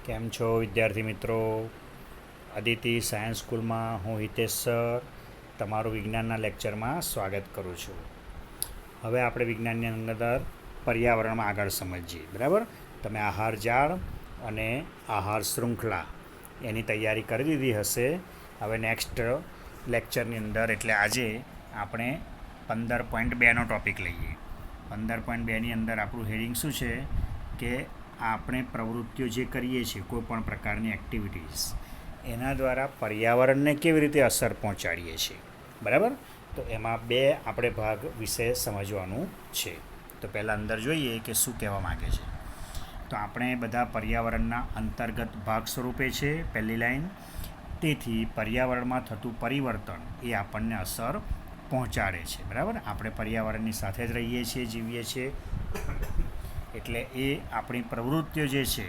કેમ છો વિદ્યાર્થી મિત્રો? અદિતિ સાયન્સ સ્કૂલમાં હું હિતેશ સર તમારું વિજ્ઞાનના લેક્ચરમાં સ્વાગત કરું છું. હવે આપણે વિજ્ઞાનની અંદર પર્યાવરણમાં આગળ સમજીએ. બરાબર, તમે આહાર જાળ અને આહાર શૃંખલા એની તૈયારી કરી દીધી હશે. હવે નેક્સ્ટ લેક્ચરની અંદર એટલે આજે આપણે 15.2નો ટૉપિક લઈએ. 15.2ની અંદર આપણું હેડિંગ શું છે કે આપણે પ્રવૃત્તિઓ જે કરીએ છીએ કોઈપણ પ્રકારની એક્ટિવિટીઝ એના દ્વારા પર્યાવરણને કેવી રીતે અસર પહોંચાડીએ છીએ. બરાબર, તો એમાં બે આપણે ભાગ વિશે સમજવાનું છે. તો પહેલાં અંદર જોઈએ કે શું કહેવા માગે છે. તો આપણે બધા પર્યાવરણના અંતર્ગત ભાગ સ્વરૂપે છે. પહેલી લાઈન, તેથી પર્યાવરણમાં થતું પરિવર્તન એ આપણને અસર પહોંચાડે છે. બરાબર, આપણે પર્યાવરણની સાથે જ રહીએ છીએ, જીવીએ છીએ, એટલે એ આપણી પ્રવૃત્તિઓ જે છે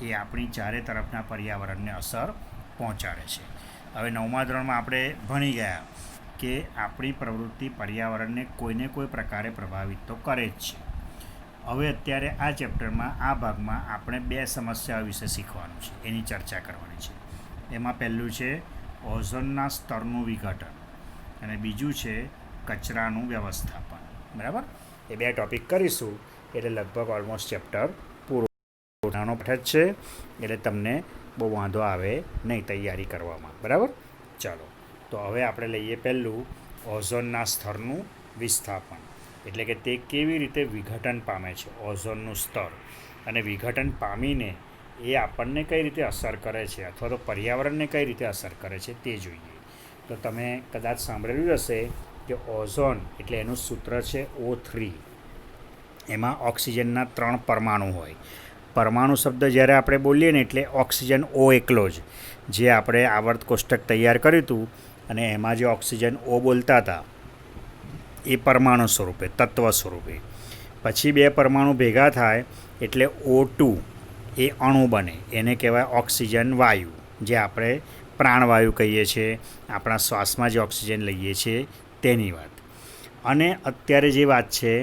એ આપણી ચારે તરફના પર્યાવરણને અસર પહોંચાડે છે. હવે 9મા ધોરણમાં આપણે ભણી ગયા કે આપણી પ્રવૃત્તિ પર્યાવરણને કોઈને કોઈ પ્રકારે પ્રભાવિત તો કરે જ છે. હવે અત્યારે આ ચેપ્ટરમાં આ ભાગમાં આપણે બે સમસ્યાઓ વિશે શીખવાનું છે, એની ચર્ચા કરવાની છે. એમાં પહેલું છે ઓઝોનના સ્તરનું વિઘટન અને બીજું છે કચરાનું વ્યવસ્થાપન. બરાબર, એ બે ટૉપિક કરીશું એટલે લગભગ ઓલમોસ્ટ ચેપ્ટર પૂરો. નાનો પાઠ જ છે એટલે તમને બહુ વાંધો આવે નહીં તૈયારી કરવામાં. બરાબર, ચાલો તો હવે આપણે લઈએ પહેલું ઓઝોનના સ્તરનું વિસ્થાપન, એટલે કે તે કેવી રીતે વિઘટન પામે છે ઓઝોનનું સ્તર, અને વિઘટન પામીને એ આપણને કઈ રીતે અસર કરે છે અથવા તો પર્યાવરણને કઈ રીતે અસર કરે છે તે જોઈએ. તો તમે કદાચ સાંભળેલું હશે કે ઓઝોન એટલે એનું સૂત્ર છે O3. એમાં ઓક્સિજનના 3 પરમાણુ હોય. પરમાણુ શબ્દ જ્યારે આપણે બોલીએ ને એટલે ઓક્સિજન O એકલો જ, જે આપણે આવર્ત કોષ્ટક તૈયાર કર્યું હતું અને એમાં જે ઓક્સિજન O બોલતા હતા એ પરમાણુ સ્વરૂપે, તત્વ સ્વરૂપે. પછી બે પરમાણુ ભેગા થાય એટલે O2 એ અણુ બને, એને કહેવાય ઓક્સિજન વાયુ, જે આપણે પ્રાણવાયુ કહીએ છીએ. આપણા શ્વાસમાં જે ઓક્સિજન લઈએ છીએ તેની વાત. અને અત્યારે જે વાત છે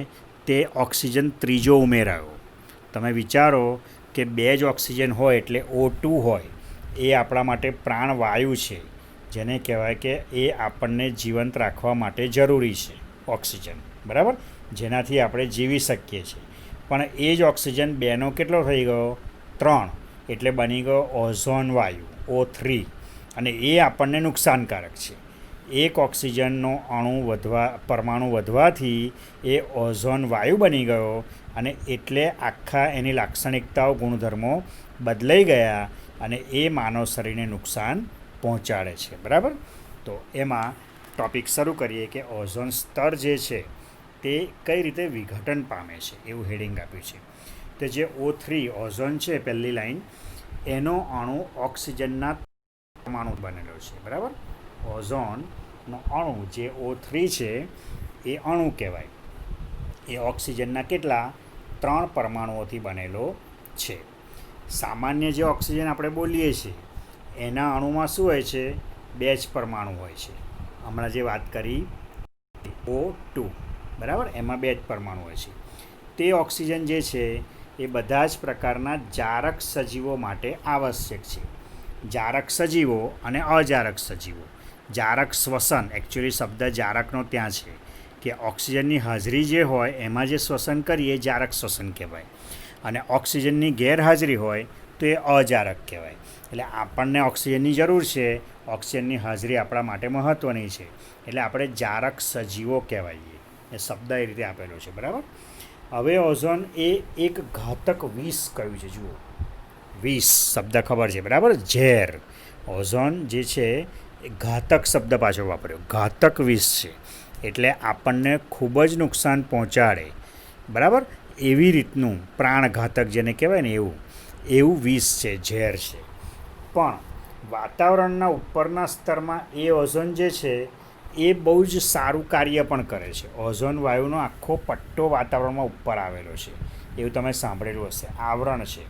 તે ઓક્સિજન ત્રીજો ઉમેરાયો. તમે વિચારો કે બે જ ઓક્સિજન હોય એટલે O2 હોય, એ આપણા માટે પ્રાણવાયુ છે, જેને કહેવાય કે એ આપણને જીવંત રાખવા માટે જરૂરી છે ઓક્સિજન. બરાબર, જેનાથી આપણે જીવી શકીએ છીએ. પણ એ જ ઓક્સિજન બેનો કેટલો થઈ ગયો? 3, એટલે બની ગયો ઓઝોન વાયુ O3, અને એ આપણને નુકસાનકારક છે. એક ઓક્સિજનનો પરમાણુ વધવાથી એ ઓઝોન વાયુ બની ગયો, અને એટલે આખા એની લાક્ષણિકતાઓ, ગુણધર્મો બદલાઈ ગયા અને એ માનવ શરીરને નુકસાન પહોંચાડે છે. બરાબર, તો એમાં ટૉપિક શરૂ કરીએ કે ઓઝોન સ્તર જે છે તે કઈ રીતે વિઘટન પામે છે, એવું હેડિંગ આપ્યું છે. તો જે O3 ઓઝોન છે, પહેલી લાઈન, એનો અણુ ઓક્સિજનના પરમાણુ બનેલો છે. બરાબર, ઓઝોનનો અણુ જે O3 છે એ અણુ કહેવાય. એ ઓક્સિજનના કેટલા? 3 પરમાણુઓથી બનેલો છે. સામાન્ય જે ઓક્સિજન આપણે બોલીએ છીએ એના અણુમાં શું હોય છે? 2 જ પરમાણુ હોય છે. હમણાં જે વાત કરી O2, બરાબર, એમાં 2 જ પરમાણુ હોય છે. તે ઓક્સિજન જે છે એ બધા જ પ્રકારના જારક સજીવો માટે આવશ્યક છે. જારક સજીવો અને અજારક સજીવો. જારક શ્વસન, એકચ્યુઅલી શબ્દ જારકનો ત્યાં છે કે ઓક્સિજનની હાજરી જે હોય એમાં જે શ્વસન કરીએ એ જારક શ્વસન કહેવાય, અને ઓક્સિજનની ગેરહાજરી હોય તો એ અજારક કહેવાય. એટલે આપણને ઓક્સિજનની જરૂર છે, ઓક્સિજનની હાજરી આપણા માટે મહત્ત્વની છે, એટલે આપણે જારક સજીવો કહેવાઈએ. એ શબ્દ એ રીતે આપેલો છે. બરાબર, હવે ઓઝોન એ એક ઘાતક વિષ કયું છે. જુઓ, વિષ શબ્દ ખબર છે, બરાબર, ઝેર. ઓઝોન જે છે એ ઘાતક શબ્દ પાછો વાપર્યો, ઘાતક વિષ છે, એટલે આપણને ખૂબ જ નુકસાન પહોંચાડે. બરાબર, એવી રીતનું પ્રાણઘાતક જેને કહેવાય ને એવું વિષ છે, ઝેર છે. પણ વાતાવરણના ઉપરના સ્તરમાં એ ઓઝોન જે છે એ બહુ જ સારું કાર્ય પણ કરે છે. ઓઝોન વાયુનો આખો પટ્ટો વાતાવરણમાં ઉપર આવેલો છે, એવું તમે સાંભળેલું હશે, આવરણ છે.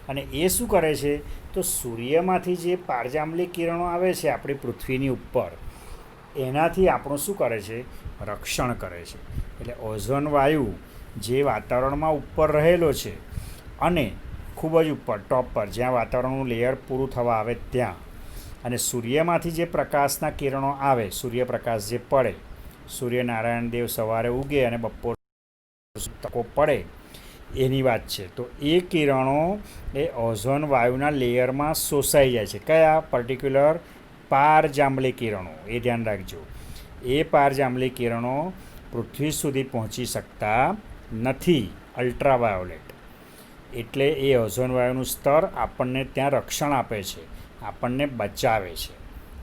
અને એ શું કરે છે? તો સૂર્યમાંથી જે પારજાંબલી કિરણો આવે છે આપણી પૃથ્વીની ઉપર, એનાથી આપણું શું કરે છે? રક્ષણ કરે છે. એટલે ઓઝોન વાયુ જે વાતાવરણમાં ઉપર રહેલો છે અને ખૂબ જ ઉપર ટોપ પર જ્યાં વાતાવરણનું લેયર પૂરું થવા આવે ત્યાં, અને સૂર્યમાંથી જે પ્રકાશના કિરણો આવે, સૂર્યપ્રકાશ જે પડે, સૂર્યનારાયણ દેવ સવારે ઉગે અને બપોર તકો પડે એની વાત છે. તો એ કિરણો એ ઓઝોન વાયુના લેયરમાં શોષાઈ જાય છે. કયા? પર્ટિક્યુલર પારજાંબલી કિરણો. એ ધ્યાન રાખજો. એ પારજાંબલી કિરણો પૃથ્વી સુધી પહોંચી શકતા નથી, અલ્ટ્રાવાયોલેટ. એટલે એ ઓઝોન વાયુનું સ્તર આપણને ત્યાં રક્ષણ આપે છે, આપણને બચાવે છે.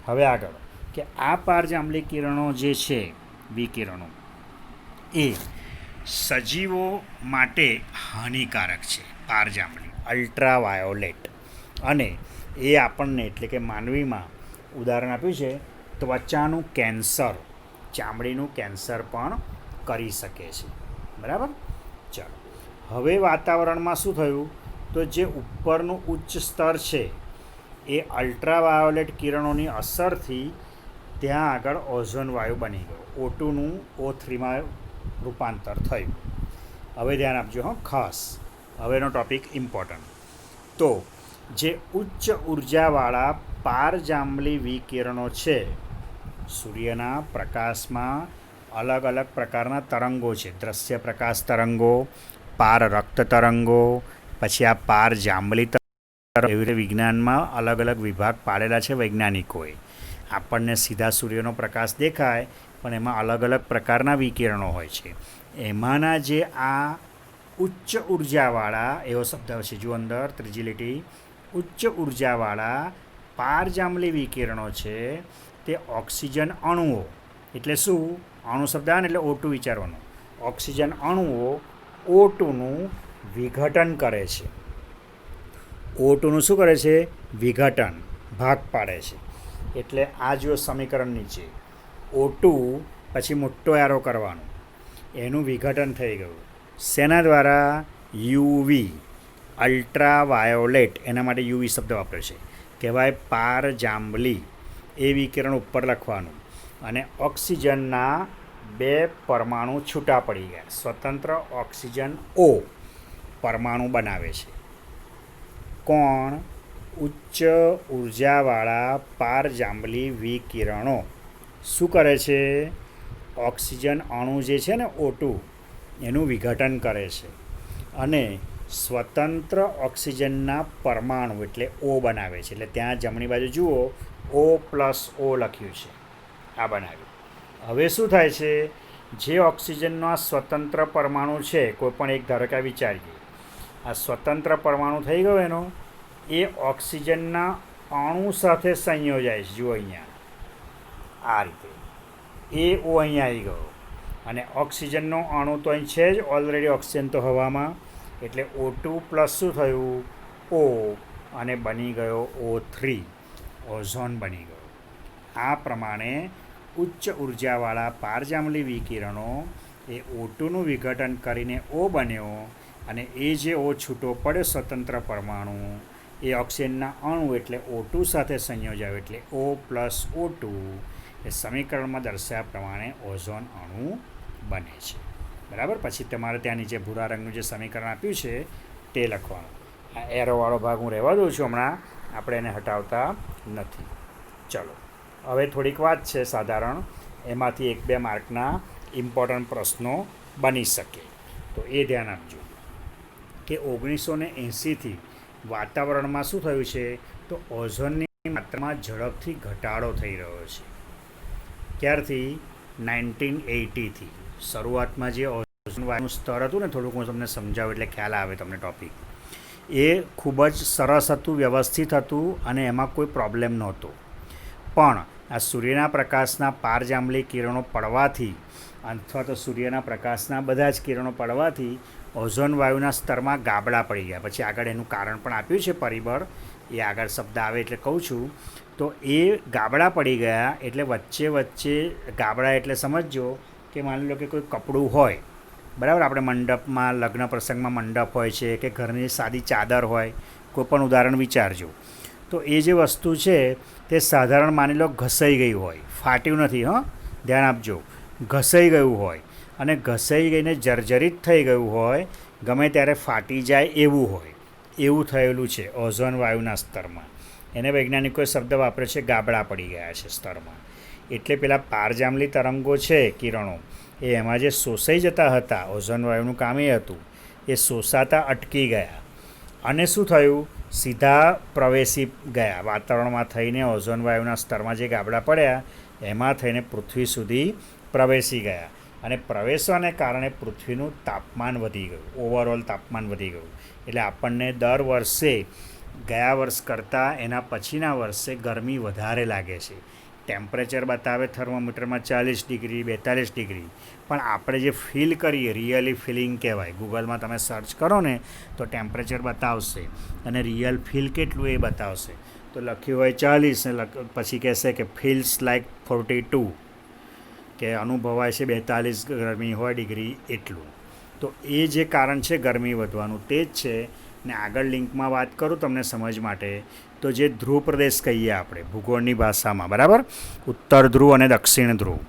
હવે આગળ કે આ પારજાંબલી કિરણો જે છે, વિકિરણો, એ સજીવો માટે હાનિકારક છે. પારજાંબલી અલ્ટ્રાવાયોલેટ. અને એ આપણને એટલે કે માનવીમાં ઉદાહરણ આપ્યું છે ત્વચાનું કેન્સર, ચામડીનું કેન્સર પણ કરી શકે છે. બરાબર. ચાલો, હવે વાતાવરણમાં શું થયું? તો જે ઉપરનું ઉચ્ચ સ્તર છે એ અલ્ટ્રાવાયોલેટ કિરણોની અસરથી ત્યાં આગળ ઓઝોન વાયુ બની ગયો. O2નું O3માં રૂપાંતર થયું. હવે ધ્યાન આપજો હં ખાસ, હવેનો ટૉપિક ઇમ્પોર્ટન્ટ. તો જે ઉચ્ચ ઉર્જાવાળા પારજાંબલી વિકિરણો છે, સૂર્યના પ્રકાશમાં અલગ અલગ પ્રકારના તરંગો છે. દ્રશ્ય પ્રકાશ તરંગો, પાર રક્ત તરંગો, પછી આ પારજાંબલી તરંગો. એવી રીતે વિજ્ઞાનમાં અલગ અલગ વિભાગ પાડેલા છે વૈજ્ઞાનિકોએ. આપણને સીધા સૂર્યનો પ્રકાશ દેખાય, પણ એમાં અલગ અલગ પ્રકારના વિકિરણો હોય છે. એમાંના જે આ ઉચ્ચ ઉર્જાવાળા, એવો શબ્દ છે જો અંદર ત્રીજી લીટી, ઉચ્ચ ઉર્જાવાળા પારજાંબલી વિકિરણો છે તે ઓક્સિજન અણુઓ, એટલે શું? અણુ શબ્દ આવે ને એટલે O2 વિચારવાનું. ઓક્સિજન અણુઓ O2નું વિઘટન કરે છે. O2નું શું કરે છે? વિઘટન, ભાગ પાડે છે. એટલે આ જો સમીકરણ નીચે O2 પછી મોટો એરો કરવાનો, એનું વિઘટન થઈ ગયું. શેના દ્વારા? UV, ultraviolet. એના માટે યુવી શબ્દ વાપરે છે, કહેવાય પારજાંબલી. એ વિકિરણ ઉપર લખવાનું. અને ઓક્સિજનના 2 પરમાણુ છૂટા પડી ગયા, સ્વતંત્ર ઓક્સિજન O પરમાણુ બનાવે છે. કોણ? ઉચ્ચ ઉર્જાવાળા પારજાંબલી વિકિરણો શું કરે છે? ઓક્સિજન અણુ જે છે ને O2, એનું વિઘટન કરે છે અને સ્વતંત્ર ઓક્સિજનના પરમાણુ એટલે O બનાવે છે. એટલે ત્યાં જમણી બાજુ જુઓ O+O લખ્યું છે, આ બનાવ્યું. હવે શું થાય છે? જે ઓક્સિજનનો આ સ્વતંત્ર પરમાણુ છે, કોઈ પણ એક ધારો કે વિચારીએ, આ સ્વતંત્ર પરમાણુ થઈ ગયો એનો, એ ઓક્સિજનના અણુ સાથે સંયોજાય છે. જુઓ અહીંયા આ રીતે એ O અહીંયા આવી ગયો, અને ઓક્સિજનનો અણુ તો અહીં છે જ ઓલરેડી, ઓક્સિજન તો હવામાં, એટલે O2+ શું થયું? O, અને બની ગયો O3, ઓઝોન બની ગયો. આ પ્રમાણે ઉચ્ચ ઉર્જાવાળા પારજાંબલી વિકિરણો એ O2નું વિઘટન કરીને O બન્યો, અને એ જે O છૂટો પડ્યો સ્વતંત્ર પરમાણુ, એ ઓક્સિજનના અણુ એટલે O2 સાથે સંયોજાયો એટલે O+O2, એ સમીકરણમાં દર્શાવ્યા પ્રમાણે ઓઝોન અણુ બને છે. બરાબર. પછી તમારે ત્યાં નીચે ભૂરા રંગનું જે સમીકરણ આપ્યું છે તે લખવાનું. આ એરોવાળો ભાગ હું રહેવા દઉં છું હમણાં, આપણે એને હટાવતા નથી. ચલો, હવે થોડીક વાત છે સાધારણ, એમાંથી 1-2 માર્કના ઇમ્પોર્ટન્ટ પ્રશ્નો બની શકે. તો એ ધ્યાન આપજો કે 1980થી વાતાવરણમાં શું થયું છે? તો ઓઝોનની માત્રામાં ઝડપથી ઘટાડો થઈ રહ્યો છે. ક્યારથી? 1980થી. શરૂઆતમાં જે ઓઝોન વાયુનું સ્તર હતું ને, થોડુંક હું તમને સમજાવું એટલે ખ્યાલ આવે તમને ટૉપિક, એ ખૂબ જ સરસ હતું, વ્યવસ્થિત હતું, અને એમાં કોઈ પ્રોબ્લેમ નહોતો. પણ આ સૂર્યના પ્રકાશના પારજાંબલી કિરણો પડવાથી, અથવા તો સૂર્યના પ્રકાશના બધા જ કિરણો પડવાથી ઓઝોન વાયુના સ્તરમાં ગાબડા પડી ગયા. પછી આગળ એનું કારણ પણ આપ્યું છે, પરિબળ, એ આગળ શબ્દ આવે એટલે કહું છું. તો એ ગાબડા પડી ગયા એટલે વચ્ચે વચ્ચે ગાબડા એટલે સમજજો કે માની લો કે કોઈ કપડું હોય, બરાબર, આપણે મંડપમાં, લગ્ન પ્રસંગમાં મંડપ હોય છે, કે ઘરની સાદી ચાદર હોય, કોઈ પણ ઉદાહરણ વિચારજો. તો એ જે વસ્તુ છે તે સાધારણ માની લો ઘસાઈ ગઈ હોય, ફાટ્યું નથી, ધ્યાન આપજો, ઘસાઈ ગયું હોય, અને ઘસાઈ ગઈને જર્જરિત થઈ ગયું હોય, ગમે ત્યારે ફાટી જાય એવું હોય, એવું થયેલું છે ઓઝોન વાયુના સ્તરમાં. એને વૈજ્ઞાનિકોએ શબ્દ વાપર્યો છે ગાબડા પડી ગયા છે સ્તરમાં. એટલે પેલા પારજાંબલી તરંગો છે કિરણો એ એમાં જે શોષાઈ જતા હતા, ઓઝોન વાયુનું કામ એ હતું, એ શોષાતા અટકી ગયા અને શું થયું, સીધા પ્રવેશી ગયા વાતાવરણમાં થઈને. ઓઝોન વાયુના સ્તરમાં જે ગાબડા પડ્યા એમાં થઈને પૃથ્વી સુધી પ્રવેશી ગયા અને પ્રવેશવાને કારણે પૃથ્વીનું તાપમાન વધી ગયું, ઓવરઓલ તાપમાન વધી ગયું. એટલે આપણને દર વર્ષે ગયા વર્ષ કરતાં એના પછીના વર્ષે ગરમી વધારે લાગે છે. ટેમ્પરેચર બતાવે થર્મોમીટરમાં 40 ડિગ્રી 42 ડિગ્રી, પણ આપણે જે ફીલ કરીએ રિયલી ફિલિંગ કહેવાય. ગૂગલમાં તમે સર્ચ કરો ને તો ટેમ્પરેચર બતાવશે અને રિયલ ફીલ કેટલું એ બતાવશે. તો લખ્યું હોય 40 ને પછી કહેશે કે ફીલ્સ લાઈક 42, કે અનુભવાય છે 42 ગરમી હોય ડિગ્રી એટલું. તો એ જે કારણ છે ગરમી વધવાનું તે જ છે. ને આગળ લિંકમાં વાત કરું તમને સમજ માટે, તો જે ધ્રુવ પ્રદેશ કહીએ આપણે ભૂગોળની ભાષામાં, બરાબર, ઉત્તર ધ્રુવ અને દક્ષિણ ધ્રુવ,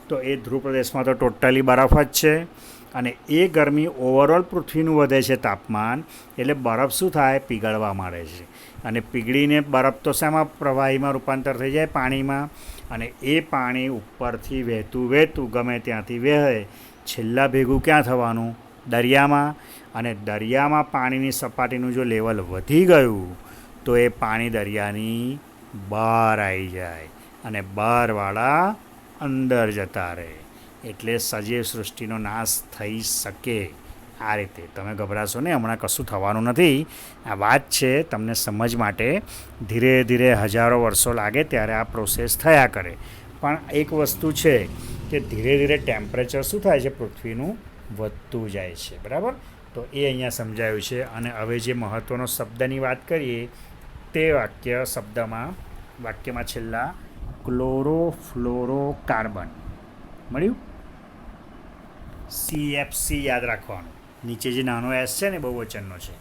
તો એ ધ્રુવ પ્રદેશમાં તો ટોટલી બરફ જ છે. અને એ ગરમી ઓવરઓલ પૃથ્વીનું વધે છે તાપમાન, એટલે બરફ શું થાય, પીગળવા માંડે છે. અને પીગળીને બરફ તો શામાં પ્રવાહીમાં રૂપાંતર થઈ જાય, પાણીમાં. અને એ પાણી ઉપરથી વહેતું વહેતું ગમે ત્યાંથી વહે, છેલ્લા ભેગું ક્યાં થવાનું, દરિયામાં. અને દરિયામાં પાણીની સપાટીનું જો લેવલ વધી ગયું તો એ પાણી દરિયાની બહાર આવી જાય અને બહારવાળા અંદર જતા રહે. એટલે સજીવ સૃષ્ટિનો નાશ થઈ શકે. આ રીતે તમે ગભરાશો ને, હમણાં કશું થવાનું નથી. આ વાત છે તમને સમજ માટે. ધીરે ધીરે હજારો વર્ષો લાગે ત્યારે આ પ્રોસેસ થયા કરે. પણ એક વસ્તુ છે કે ધીરે ધીરે ટેમ્પરેચર શું થાય છે, પૃથ્વીનું વધતું જાય છે, બરાબર. તો એ અહીંયા સમજાયું છે. અને હવે જે મહત્ત્વનો શબ્દની વાત કરીએ તે વાક્યમાં છેલ્લા ક્લોરોફ્લોરોકાર્બન મળ્યું. CFC યાદ રાખવાનું. નીચે જે નાનો એસ છે ને બહુવચનનો છે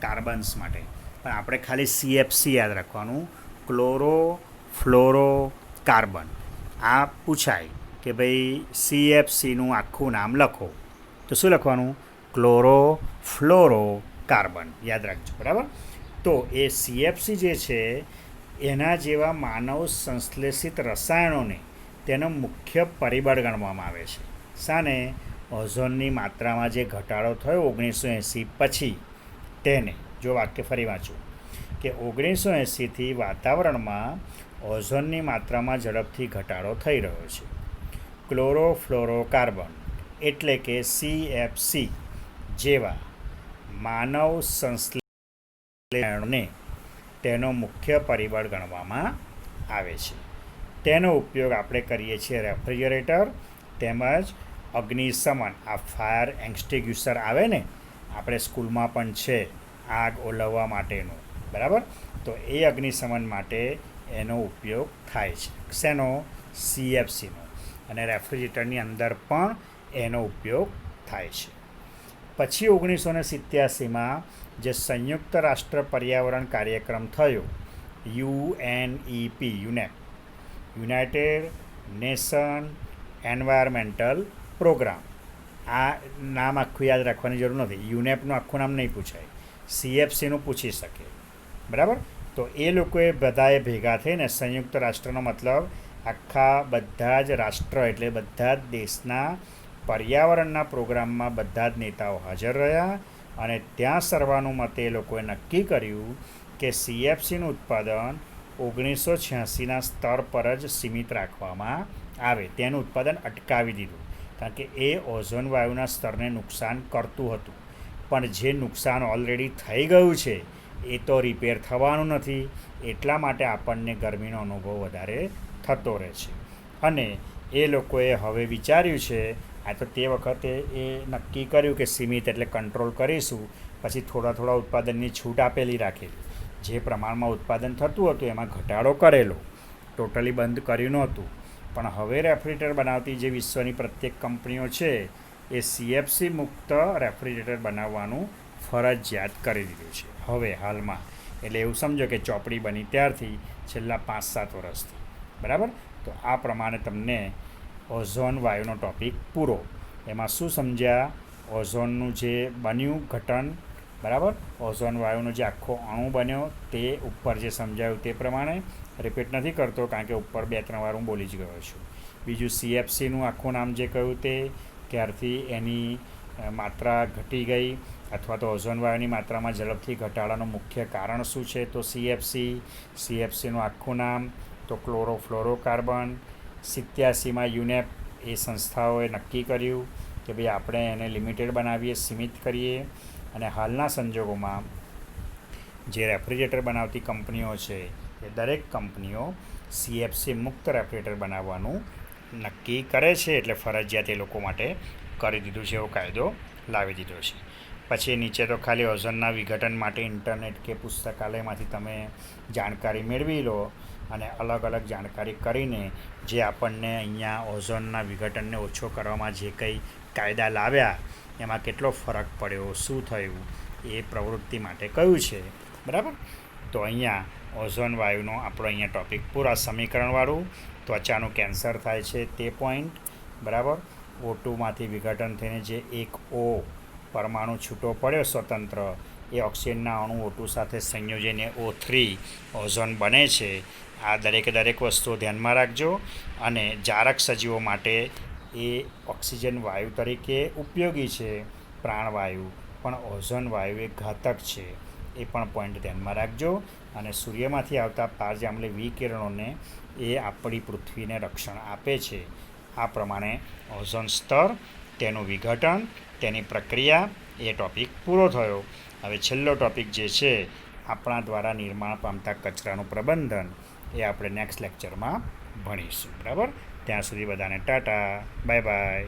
કાર્બન્સ માટે, પણ આપણે ખાલી CFC યાદ રાખવાનું, ક્લોરોફ્લોરોકાર્બન. આ પૂછાય કે ભાઈ CFCનું આખું નામ લખો, તો શું લખવાનું, ક્લોરોફ્લોરોકાર્બન. યાદ રાખજો, બરાબર. તો એ CFC જે છે એના જેવા માનવ સંશ્લેષિત રસાયણોને તેનો મુખ્ય પરિબળ ગણવામાં આવે છે. શાને, ઓઝોનની માત્રામાં જે ઘટાડો થયો 1980 પછી તેને. જો વાક્ય ફરી વાંચું કે 1980થી વાતાવરણમાં ઓઝોનની માત્રામાં ઝડપથી ઘટાડો થઈ રહ્યો છે. ક્લોરોફ્લોરોકાર્બન એટલે કે CFC જેવા માનવ સંશ્લેષણને તેનો મુખ્ય પરિબળ ગણવામાં આવે છે. તેનો ઉપયોગ આપણે કરીએ છીએ રેફ્રિજરેટર તેમજ અગ્નિશમન, આ ફાયર એક્સટિંગ્યુશર આવે ને આપણે સ્કૂલમાં પણ છે આગ ઓલવવા માટેનું, બરાબર. તો એ અગ્નિશમન માટે એનો ઉપયોગ થાય છે. શેનો, CFCનો. અને રેફ્રિજરેટરની અંદર પણ એનો ઉપયોગ થાય છે. પછી 1987માં જે સંયુક્ત રાષ્ટ્ર પર્યાવરણ કાર્યક્રમ થયો, UNEP, United Nation Environmental Programme. આ નામ આખું યાદ રાખવાની જરૂર નથી, યુનેપનું આખું નામ નહીં પૂછાય, CFCનું પૂછી શકે, બરાબર. તો એ લોકોએ બધાએ ભેગા થઈને, સંયુક્ત રાષ્ટ્રનો મતલબ આખા બધા જ રાષ્ટ્ર એટલે બધા જ દેશના પર્યાવરણના પ્રોગ્રામમાં બધા જ નેતાઓ હાજર રહ્યા. અને ત્યાં સર્વાનુમતે એ લોકોએ નક્કી કર્યું કે CFCનું ઉત્પાદન 1986ના સ્તર પર જ સીમિત રાખવામાં આવે. તેનું ઉત્પાદન અટકાવી દીધું, કારણ કે એ ઓઝોન વાયુના સ્તરને નુકસાન કરતું હતું. પણ જે નુકસાન ઓલરેડી થઈ ગયું છે એ તો રિપેર થવાનું નથી, એટલા માટે આપણને ગરમીનો અનુભવ વધારે થતો રહે છે. અને એ લોકોએ હવે વિચાર્યું છે, આ તો તે વખતે એ નક્કી કર્યું કે સીમિત એટલે કંટ્રોલ કરીશું, પછી થોડા થોડા ઉત્પાદનની છૂટ આપેલી રાખેલી. જે પ્રમાણમાં ઉત્પાદન થતું હતું એમાં ઘટાડો કરેલો, ટોટલી બંધ કર્યું નહોતું. પણ હવે રેફ્રિજરેટર બનાવતી જે વિશ્વની પ્રત્યેક કંપનીઓ છે એ CFC મુક્ત રેફ્રિજરેટર બનાવવાનું ફરજિયાત કરી દીધું છે હવે હાલમાં. એટલે એવું સમજો કે ચોપડી બની ત્યારથી છેલ્લા 5-7 વર્ષથી, બરાબર. તો આ પ્રમાણે તમને ઓઝોન વાયુનો ટૉપિક પૂરો. એમાં શું સમજ્યા, ઓઝોનનું જે બન્યું ઘટન બરાબર. ઓઝોન વાયુનો જે આખો અણુ બન્યો તે ઉપર જે સમજાયું તે પ્રમાણે રિપીટ નથી કરતો, કારણ કે ઉપર 2-3 વાર હું બોલી જ ગયો છું. બીજું CFCનું આખું નામ જે કહ્યું તે ક્યારથી એની માત્રા ઘટી ગઈ અથવા તો ઓઝોન વાયુની માત્રામાં ઝડપથી ઘટાડાનું મુખ્ય કારણ શું છે, તો CFCનું આખું નામ તો ક્લોરોફ્લોરોકાર્બન. 87માં યુનેપ એ સંસ્થાઓએ નક્કી કર્યું કે ભાઈ આપણે એને લિમિટેડ બનાવીએ, સીમિત કરીએ, અને હાલના સંજોગોમાં જે રેફ્રિજરેટર બનાવતી કંપનીઓ છે એ દરેક કંપનીઓ CFC મુક્ત રેફ્રિજરેટર બનાવવાનું નક્કી કરે છે, એટલે ફરજિયાત એ લોકો માટે કરી દીધું છે, એવો કાયદો લાવી દીધો છે. પછી નીચે તો ખાલી ઓઝોનના વિઘટન માટે ઇન્ટરનેટ કે પુસ્તકાલયમાંથી તમે જાણકારી મેળવી લો, અને અલગ અલગ જાણકારી કરીને જે આપણને અહીંયા ઓઝોનના વિઘટનને ઓછો કરવામાં જે કંઈ કાયદા લાવ્યા એમાં કેટલો ફરક પડ્યો, શું થયું, એ પ્રવૃત્તિ માટે કયું છે. બરાબર. તો અહીંયા ઓઝોન વાયુનો આપણો અહીંયા ટૉપિક પૂરા સમીકરણવાળું. ત્વચાનું કેન્સર થાય છે તે પોઈન્ટ. બરાબર. O2માંથી વિઘટન થઈને જે એક O પરમાણુ છૂટો પડ્યો સ્વતંત્ર, એ ઓક્સિજનના અણુ O2 સાથે સંયોજીને O3 ઓઝોન બને છે. આ દરેક વસ્તુઓ ધ્યાનમાં રાખજો. અને જારક સજીવો માટે એ ઓક્સિજન વાયુ તરીકે ઉપયોગી છે, પ્રાણવાયુ, પણ ઓઝોન વાયુ એ ઘાતક છે, એ પણ પોઈન્ટ ધ્યાનમાં રાખજો. અને સૂર્યમાંથી આવતા પારજાંબલી વિકિરણોને એ આપણી પૃથ્વીને રક્ષણ આપે છે. આ પ્રમાણે ઓઝોન સ્તર, તેનું વિઘટન, તેની પ્રક્રિયા, એ ટૉપિક પૂરો થયો. હવે છેલ્લો ટૉપિક જે છે આપણા દ્વારા નિર્માણ પામતા કચરાનું પ્રબંધન, એ આપણે નેક્સ્ટ લેક્ચરમાં ભણીશું. બરાબર. ત્યાં સુધી બધાને ટાટા, બાય બાય.